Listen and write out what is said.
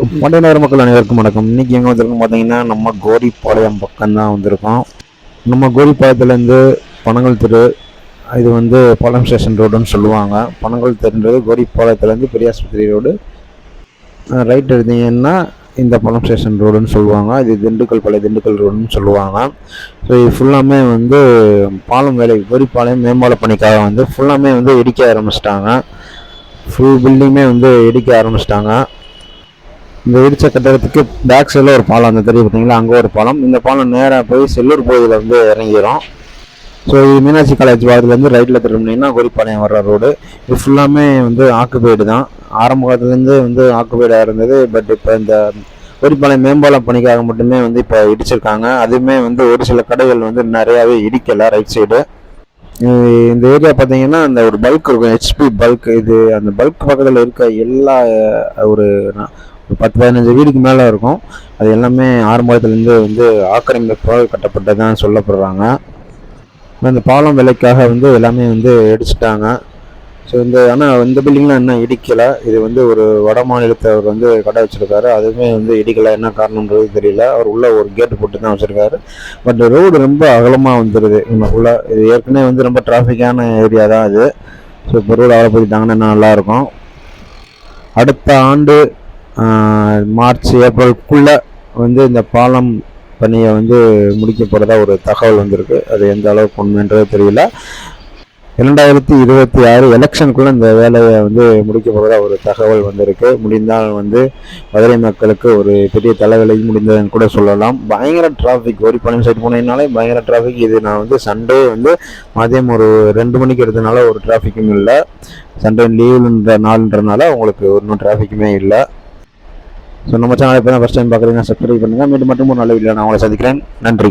மலைநகர மக்கள் அனைவருக்கும் வணக்கம். இன்னைக்கு எங்கே வந்திருக்கோம் பார்த்தீங்கன்னா, நம்ம கோரிப்பாளையம் பக்கம் தான் வந்திருக்கோம். நம்ம கோரிப்பாளையத்துலேருந்து பனங்கல் தெரு, இது வந்து பாலம் ஸ்டேஷன் ரோடுன்னு சொல்லுவாங்க. பனங்கல் தெருன்றது கோரிப்பாளையத்துலேருந்து பெரியாஸ்பத்திரி ரோடு. ரைட் எடுத்தீங்கன்னா இந்த பாலம் ஸ்டேஷன் ரோடுன்னு சொல்லுவாங்க. இது பழைய திண்டுக்கல் ரோடுன்னு சொல்லுவாங்க. ஸோ இது ஃபுல்லாமே வந்து பாலம் வேலை, கோரிப்பாளையம் மேம்பால பணிக்காக வந்து ஃபுல்லாமே வந்து இடிக்க ஆரம்பிச்சிட்டாங்க. ஃபுல் பில்டிங்குமே வந்து இடிக்க ஆரம்பிச்சிட்டாங்க. இந்த இடிச்ச கட்டடத்துக்கு பேக் சைடில் ஒரு பாலம், அந்த தெரியும் பார்த்தீங்களா, அங்கே ஒரு பாலம். இந்த பாலம் நேராக போய் செல்லூர் பகுதியில் வந்து இறங்கிடும். ஸோ இது மீனாட்சி காலேஜ் வாரத்துலேருந்து ரைட்டில் திரும்பினீங்கன்னா கோரிப்பாளையம் வர்ற ரோடு. இது ஃபுல்லாமே வந்து ஆக்குபைடு தான். ஆரம்ப காலத்துலேருந்து வந்து ஆக்குபைடாக இருந்தது. பட் இப்போ இந்த கோரிப்பாளையம் மேம்பாலம் பணிக்காக மட்டுமே வந்து இப்போ இடிச்சிருக்காங்க. அதுவுமே வந்து ஒரு சில கடைகள் வந்து நிறையாவே இடிக்கலை ரைட் சைடு. இந்த ஏரியா பார்த்தீங்கன்னா அந்த ஒரு பல்க் இருக்கும், ஹெச்பி பல்க். இது அந்த பல்க் பக்கத்தில் இருக்க எல்லா ஒரு 10-15 வீடுக்கு மேலே இருக்கும். அது எல்லாமே ஆரம்பத்துலேருந்து வந்து ஆக்கிரமிப்பாக கட்டப்பட்டதான் சொல்லப்படுறாங்க. அந்த பாலம் விலைக்காக வந்து எல்லாமே வந்து இடிச்சிட்டாங்க. ஸோ ஆனால் இந்த பில்டிங்லாம் இன்னும் இடிக்கலை. இது வந்து ஒரு வட மாநிலத்தவர் வந்து கடை வச்சுருக்காரு. அதுவுமே வந்து இடிக்கலை. என்ன காரணன்றது தெரியல. அவர் உள்ள ஒரு கேட்டு போட்டு தான் வச்சுருக்காரு. பட் ரோடு ரொம்ப அகலமாக வந்துடுது உள்ள. இது ஏற்கனவே வந்து ரொம்ப டிராஃபிக்கான ஏரியா தான் இது. ஸோ இப்போ ரோடு அகலப்படுத்திட்டாங்கன்னா இன்னும் நல்லாயிருக்கும். அடுத்த ஆண்டு மார்ச் ஏப்ரலுக்குள்ளே வந்து இந்த பாலம் பணியை வந்து முடிக்க போகிறதா ஒரு தகவல் வந்திருக்கு. அது எந்த அளவுக்கு உண்மைன்றது தெரியல. 2026 எலெக்ஷனுக்குள்ளே இந்த வேலையை வந்து முடிக்க போகிறதா ஒரு தகவல் வந்திருக்கு. முடிந்தால் வந்து மதுரை மக்களுக்கு ஒரு பெரிய தலைவலி முடிந்ததுன்னு கூட சொல்லலாம். பயங்கர டிராஃபிக். கோரிப்பாளையம் சைடு போனீங்கனாலே பயங்கர டிராஃபிக். இது நான் வந்து சண்டே வந்து மதியம் ஒரு 2 மணிக்கு எடுத்தனால ஒரு டிராஃபிக்கும் இல்லை. சண்டே லீவுன்ற நாள்ன்றனால உங்களுக்கு ஒன்றும் டிராஃபிக்குமே இல்லை. ஸோ நம்ம சேனல் இப்போ தான் ஃபஸ்ட் டைம் பார்க்குறீங்கன்னா சப்ஸ்கிரைப் பண்ணுங்கள். மீண்டும் மட்டும் ஒரு நல்ல வீடியோ நான் உங்களை சந்திக்கிறேன். நன்றி.